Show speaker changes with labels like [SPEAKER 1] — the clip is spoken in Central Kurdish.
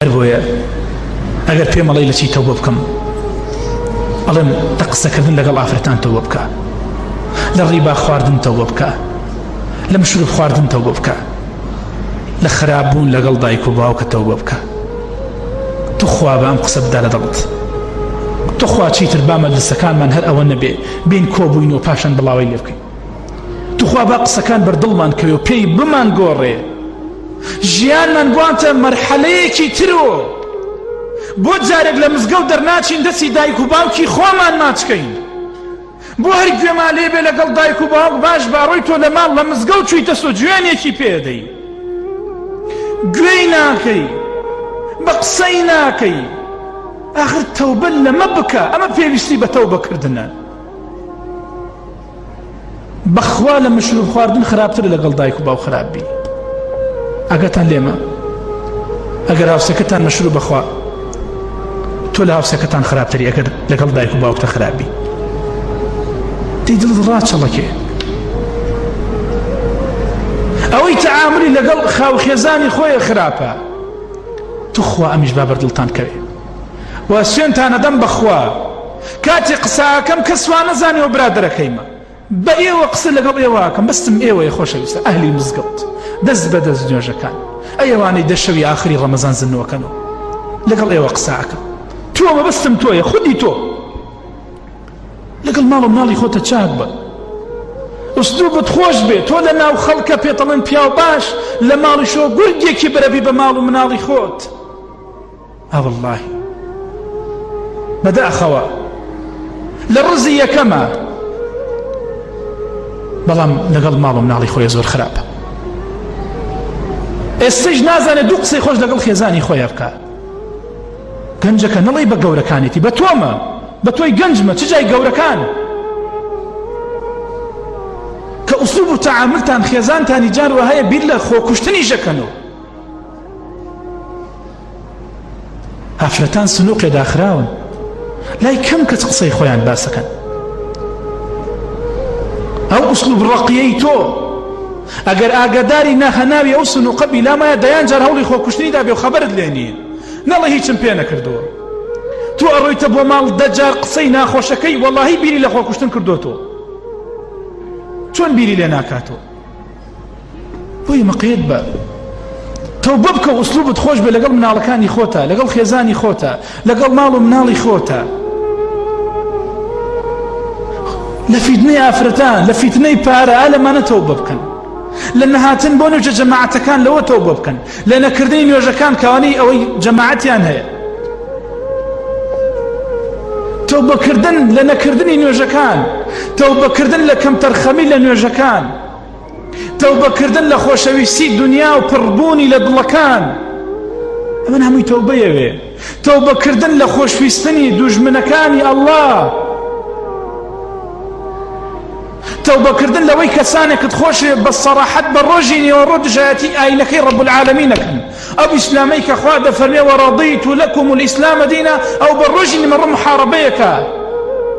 [SPEAKER 1] بۆیە ئەگەر پێم ئەڵێی لە چی تەوبە بکەم ئەڵێم لە قسەکردن لەگەڵ ئافرەتان تەوبە بکە، لە ڕیبا خواردن تەوبە بکە، لە مشروب خواردن تەوبە بکە، لە خراپبوون لەگەڵ دایک و باوکە تەوبە بکە. توخوا بە ئەم قسە بدە لە دڵت، توخوا چیتر با مەجلسەکانمان هەر ئەوە نەبێ بین کۆبووین و پاشان بڵاوی لێ بکەین. توخوا با قسەکان بەردڵمان کەوێ و پێی بمان گۆڕێ. ژیانمان بوانتە مەرحەلەیەکی ترۆ، بۆ جارێک لە مزگەوت دەرناچین دەستی دایک و باوکی خۆمان ماچکەین، بۆ هەر گوێمان لێ بێ لەگەڵ دایک و باوک باش باڕۆی تۆ لە ماڵ لە مزگەوت چوویتە سۆ گوێنێکی پێدەی، گوێی ناکەی، بە قسەی ناکەی. ئاخر تەوبە لەمە بکە، ئەمە پێویستی بە تەوبەکردنە. بەخوا لە مشروب خواردن خراپتر لەگەڵ دایک و باوک خراپبی. ئاگاتان لێمە ئەگەر هاوسەکەتان مەشروب بەخوا تۆ لە هاوسەکەتان خراپتری ئەگەر لەگەڵ دایک و باوکتە خراپبی. دەی دڵت ڕاچەڵەکێ. ئەوەی تەعاملی لەگەڵ خاوخێزانی خۆیە خراپە. توخوا ئەمیش با بەردڵتان کەوێ وا سوێنتان ئەدەم بەخوا کاتێ قساکەم کەس وا نەزانێەوە برادەرەکەیمە بە ئێوە قسە لەگەڵ ئێوەکەم، بەستم ئێوەیە خۆشەویستە ئەهلی مزگەوت دەست بەدەست نوێژەکان ئەوانەی دەشەوی ئاخری ڕەمەزان زنەوەکەنەوە لەگەڵ ئێوە قساکەم. تۆ مەبەستم تۆیە، خودی تۆ لەگەڵ ماڵ و مناڵی خۆتە چاک بە، ئوسلوبت خۆش بێ. تۆ لە ناو خەڵکە پێتەڵێن پیاو باش، لە ماڵی شۆ گورگێکی بەرەبی بە ماڵ و مناڵی خۆت. ئەوەڵڵاهی بەداخەوە لە ڕزی یەکەمە، بەڵام لەگەڵ ماڵ و مناڵی خۆی زۆر خراپە. ئێستش نازانێت دوو قسەی خۆش لەگەڵ خێزانی خۆیە بکە. گەنجەکە نەڵێی بە گەورەکانێتی، بە تۆمە، بە تۆی گەنجمە، چ جای گەورەکان کە ئوسلوب و تەعاملتان خێزانتانی جار وە هەیە بیر لە خۆکوشتنی ژەکەنەوە. ئافرەتان سنووقێ داخراون، لای کەم کەس قسەی خۆیان باسەکەن. ئەو ئوسلوب ڕەقیەی تۆ ئەگەر ئاگاداری نەهەناوی ئەو سنووقە بیلامایە دەیان جار هەوڵی خۆکوشتنیدا بێ و خەبەرت لێ نییە، نەڵێ هیچم پێ نەکردووە. تۆ ئەڕۆیتە بۆ ماڵ دەجار قسەی ناخۆشەکەی وەڵاهی بیری لە خۆکوشتن کردوتەوە، چۆن بیری لێ ناکاتەوە؟ بۆی مەقیت بە تەوبە بکە و ئوسلوبت خۆش بێ لەگەڵ مناڵەکانی خۆتە، لەگەڵ خێزانی خۆتە، لەگەڵ ماڵ و مناڵی خۆتە. لە فیتنەی ئافرەتان، لە فیتنەی پارە ئالەمانە تەوبە بکەن، لە نەهاتن بۆ نوێژە جەماعەتەکان لەوە تەوبە بکەن، لە نەکردنی نوێژەکان کەوانەی ئەوەی جەماعەتیان هەیە. تەوبەکردن لە نەکردنی نوێژەکان، تەوبەکردن لە کەمتەرخەمی لە نوێژەکان، تەوبەکردن لە خۆشەویستی دنیا و پڕبوونی لە دڵەکان، ئەمە هەمووی تەوبەیەوێ. تەوبەکردن لە خۆشویستنی دوژمنەکانی ئەڵڵا، تەوبەکردن لەوەی کەسانێکت خۆشێ بە سەراحەت بە ڕۆژی نێوەڕۆ دژایەتی ئاینەکەی ڕەب العالەمینەکەن. ئەو ئیسلامەی کە خوا دەفەرمێ وەڕەضیت لەکم الئیسلامە دینە، ئەو بە ڕۆژی نێوەڕۆ محارەبەیەکە.